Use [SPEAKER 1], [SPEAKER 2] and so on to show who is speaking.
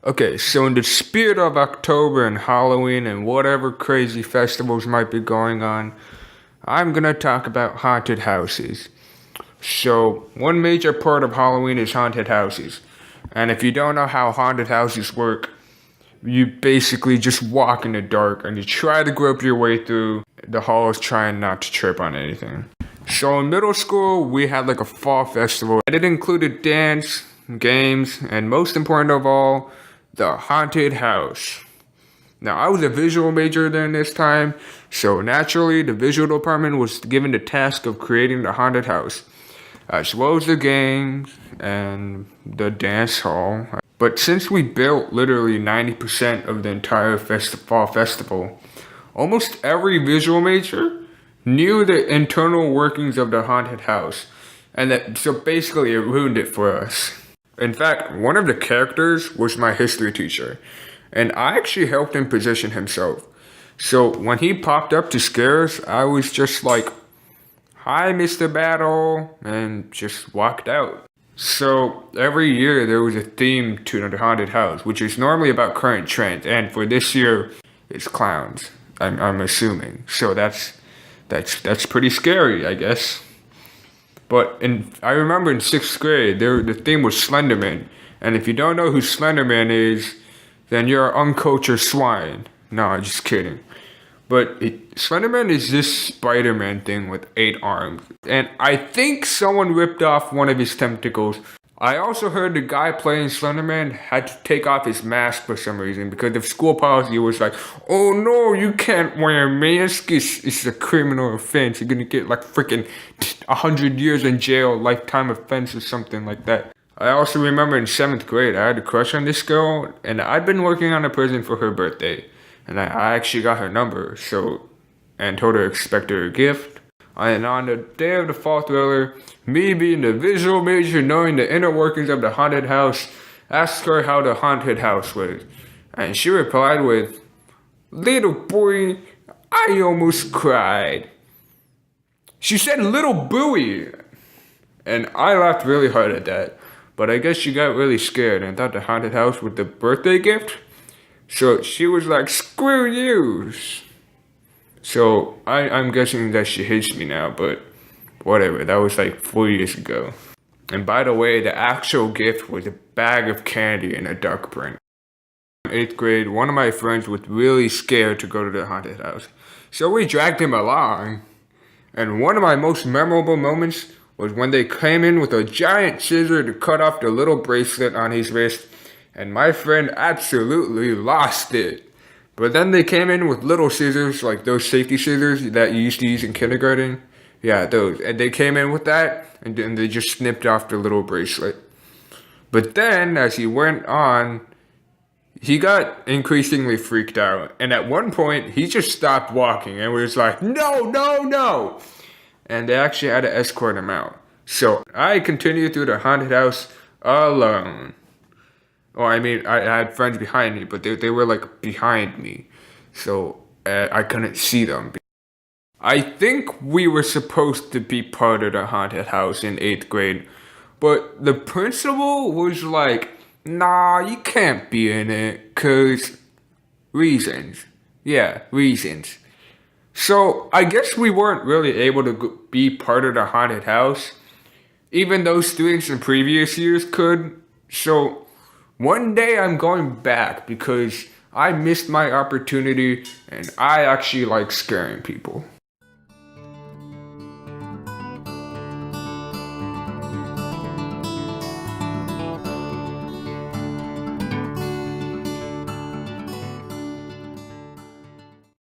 [SPEAKER 1] Okay, so in the spirit of October and Halloween and whatever crazy festivals might be going on, I'm gonna talk about haunted houses. So, one major part of Halloween is haunted houses. And if you don't know how haunted houses work, you basically just walk in the dark and you try to grope your way through the halls trying not to trip on anything. So in middle school, we had like a fall festival and it included dance, games, and most important of all, the haunted house. Now, I was a visual major during this time, so naturally, the visual department was given the task of creating the haunted house, as well as the games and the dance hall. But since we built literally 90% of the entire fall festival, almost every visual major knew the internal workings of the haunted house, and that so basically it ruined it for us. In fact, one of the characters was my history teacher, and I actually helped him position himself. So when he popped up to scare us, I was just like, "Hi, Mr. Battle," and just walked out. So every year there was a theme to the haunted house, which is normally about current trends, and for this year, it's clowns. I'm assuming. So that's pretty scary, I guess. But I remember in 6th grade, the theme was Slenderman. And if you don't know who Slenderman is, then you're an uncultured swine. No, I'm just kidding. But Slenderman is this Spider-Man thing with 8 arms. And I think someone ripped off one of his tentacles. I also heard the guy playing Slenderman had to take off his mask for some reason because the school policy was like, "Oh no, you can't wear a mask. It's a criminal offense. You're gonna get like freaking 100 years in jail, lifetime offense or something like that." I also remember in 7th grade, I had a crush on this girl, and I'd been working on a present for her birthday, and I actually got her number, and told her to expect her a gift. And on the day of the fall thriller, me being the visual major knowing the inner workings of the haunted house, asked her how the haunted house was. And she replied with, "Little boy, I almost cried." She said little buoy. And I laughed really hard at that. But I guess she got really scared and thought the haunted house was the birthday gift. So she was like, "Screw you." So I'm guessing that she hates me now, but whatever. That was like 4 years ago. And by the way, the actual gift was a bag of candy in a duck print. In 8th grade, one of my friends was really scared to go to the haunted house. So we dragged him along. And one of my most memorable moments was when they came in with a giant scissor to cut off the little bracelet on his wrist. And my friend absolutely lost it. But then they came in with little scissors, like those safety scissors that you used to use in kindergarten. Yeah, those. And they came in with that, and then they just snipped off the little bracelet. But then, as he went on, he got increasingly freaked out. And at one point, he just stopped walking and was like, "No, no, no!" And they actually had to escort him out. So I continued through the haunted house alone. Well, I mean, I had friends behind me, but they were like behind me. So I couldn't see them. I think we were supposed to be part of the haunted house in 8th grade. But the principal was like, "Nah, you can't be in it, 'cause reasons." Yeah, reasons. So I guess we weren't really able to be part of the haunted house. Even though students in previous years could. So one day I'm going back because I missed my opportunity and I actually like scaring people.